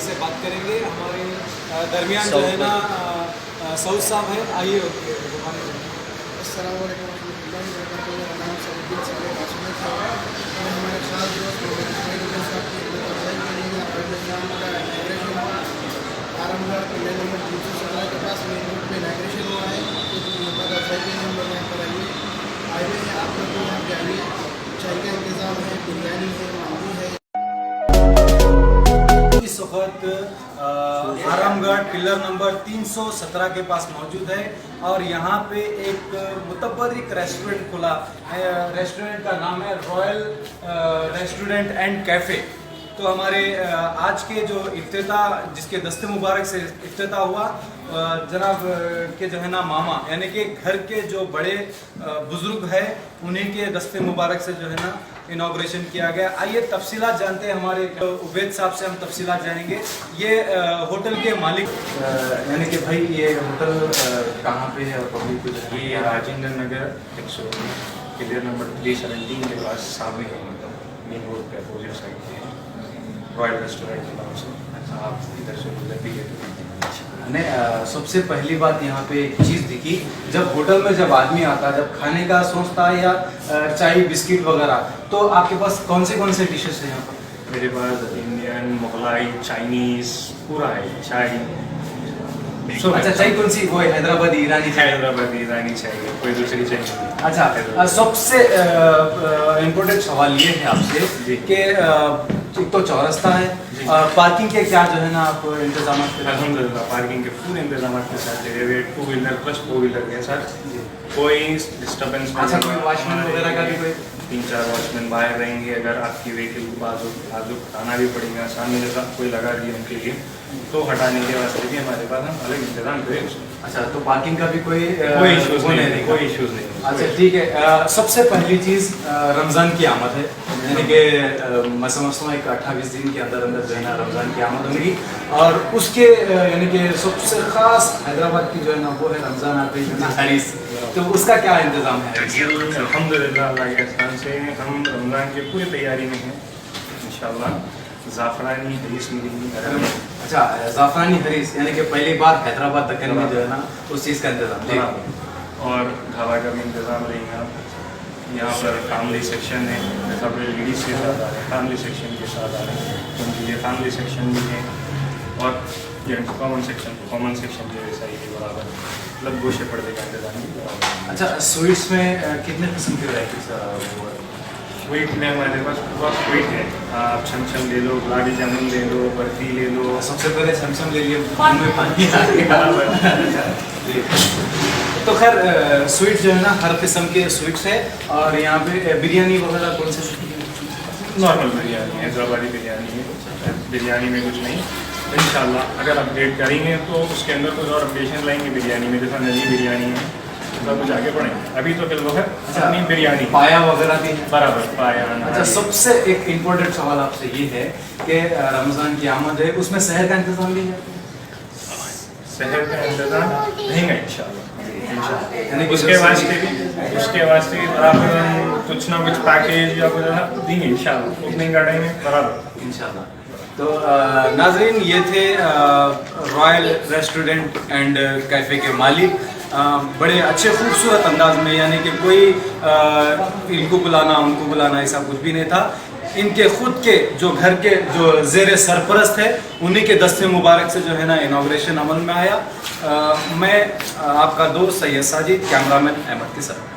से बात करेंगे। हमारे दरमियान जो है ना सऊद साहब है, आइए। आरामगढ़ किले नंबर 317 के पास मेन रोड पे इनॉग्रेशन हुआ है। हाईवे है, आप लोग को यहाँ पे आइए। चाय का इंतज़ाम है, बिरयानी है, मांदी है। इस वक्त आरामगढ़ पिलर नंबर 317 के पास मौजूद है और यहाँ पे एक मुतबर्रिक रेस्टोरेंट खुला है। रेस्टोरेंट का नाम है रॉयल रेस्टोरेंट एंड कैफ़े। तो हमारे आज के जो इफ्तिताह, जिसके दस्ते मुबारक से इफ्तिताह हुआ, जनाब के जो है ना मामा, यानी कि घर के जो बड़े बुजुर्ग है, उन्हीं के दस्ते मुबारक से जो है ना इनॉग्रेशन किया गया। आइए तफसीलात जानते हैं। हमारे उबैद साहब से हम तफसीलात जानेंगे। ये होटल के मालिक, यानी कि भाई ये होटल कहाँ पे है और पब्लिक को? ये राजेंद्र नगर 100 किले नंबर 317 के पास सामने है, मतलब मेन रोड पे अपोजिट साइड पे है, रॉयल रेस्टोरेंट के नाम से। आप इधर से गुजर भी गए। सबसे पहली बात यहाँ पे एक चीज़ दिखी, जब होटल में जब आदमी आता, जब खाने का सोचता है या चाय बिस्किट वगैरह, तो आपके पास कौन से डिशेस हैं यहाँ पर? मेरे पास इंडियन, मुगलाई, चाइनीज़ पूरा है। चाय अच्छा, चाय कौन सी? वो है हैदराबादी, ईरानी चाय। हैदराबादी ईरानी चाय, कोई दूसरी चाय नहीं। अच्छा, सबसे इम्पोर्टेंट सवाल ये है आपसे कि एक तो चौरस्ता है, पार्किंग के क्या जो है ना आप इंतजाम? अल्हम्दुलिल्लाह पार्किंग के पूरे इंतजाम के साथ दे रहे हैं, 2 व्हीलर प्लस 4 व्हीलर के साथ। कोई डिस्टर्बेंस नहीं। अच्छा, कोई वॉचमैन वगैरह का भी कोई? 3-4 वॉचमैन बाहर रहेंगे। अगर आपकी व्हीकल बाजू हटाना भी पड़ेगा, सामने जैसा कोई लगा दिया उनके लिए, तो हटाने के वास्ते भी हमारे पास हम अलग इंतजाम करें। अच्छा, तो पार्किंग का भी कोई इशूज़ नहीं, कोई इशूज़ नहीं। अच्छा, ठीक है। सबसे पहली चीज़ रमज़ान की आमद है, यानी कि मैं समझता हूँ एक 28 दिन के अंदर अंदर जो है ना रमज़ान की आमद होगी, और उसके यानी कि सबसे ख़ास हैदराबाद की जो है ना वो है रमज़ान आते ही ना हरीस, तो उसका क्या इंतज़ाम है? अल्हम्दुलिल्लाह अल्लाह के एहसान से हम रमज़ान की पूरी तैयारी में हैं। इंशाल्लाह ज़ाफ़रानी हरीस मिलेंगी घर में। अच्छा, ज़ाफ़रानी हरीस यानी कि पहली बार हैदराबाद दक्कन में जो है ना उस चीज़ का इंतजाम जी। और हवा का भी इंतज़ाम रहेगा। यहाँ पर फैमिली सेक्शन है, सब लेडीज़ के साथ आ रहे हैं, फैमिली सेक्शन के साथ आ रहे हैं, तो उनके लिए फैमिली सेक्शन भी है। और जेंट्स कॉमन सेक्शन जो ऐसा ही है बराबर, मतलब गोशे पर्दे का इंतजाम भी बराबर। अच्छा, स्वीट्स में कितने किस्म की वैराइटीज? स्वीट में हमारे पास पूरा स्वीट है, आप छमछम ले लो, गुलाबी जामुन ले लो, बर्फी ले लो। सबसे पहले सैमसंग ले लिए, मुंह में पानी आ गया। तो खैर स्वीट जो है ना हर किस्म के स्वीट्स है। और यहाँ पे बिरयानी वगैरह कौन से? नॉर्मल बिरयानी है, हैदराबादी बिरयानी है, बिरयानी में कुछ नहीं। इंशाल्लाह अगर अपडेट करेंगे तो उसके अंदर कुछ और अपडेशन लाएंगे बिरयानी में, जैसा नई बिरयानी है तो कुछ आगे बढ़ेंगे। अभी तो फिलहाल अपनी बिरयानी पाया वगैरह भी है बराबर पाया। अच्छा, सबसे एक इम्पोर्टेंट सवाल आपसे ये है कि रमज़ान की आमद है, उसमें शहर का इंतजाम भी है? शहर का इंतजाम रहेगा इंशाल्लाह। यानी कि उसके वास्ते भी बराबर हम कुछ ना कुछ पैकेज या कुछ देंगे इंशाल्लाह, ओपनिंग करेंगे बराबर इंशाल्लाह। तो नाजरीन, ये थे रॉयल रेस्टोरेंट एंड कैफ़े के मालिक। बड़े अच्छे खूबसूरत अंदाज में, यानी कि कोई इनको बुलाना उनको बुलाना ऐसा कुछ भी नहीं था। इनके खुद के जो घर के जो ज़ेर सरपरस्त है उन्हीं के दस्ते मुबारक से जो है ना इनाग्रेशन अमल में आया। मैं आपका दोस्त सैयद साजिद, कैमरामैन अहमद के साथ।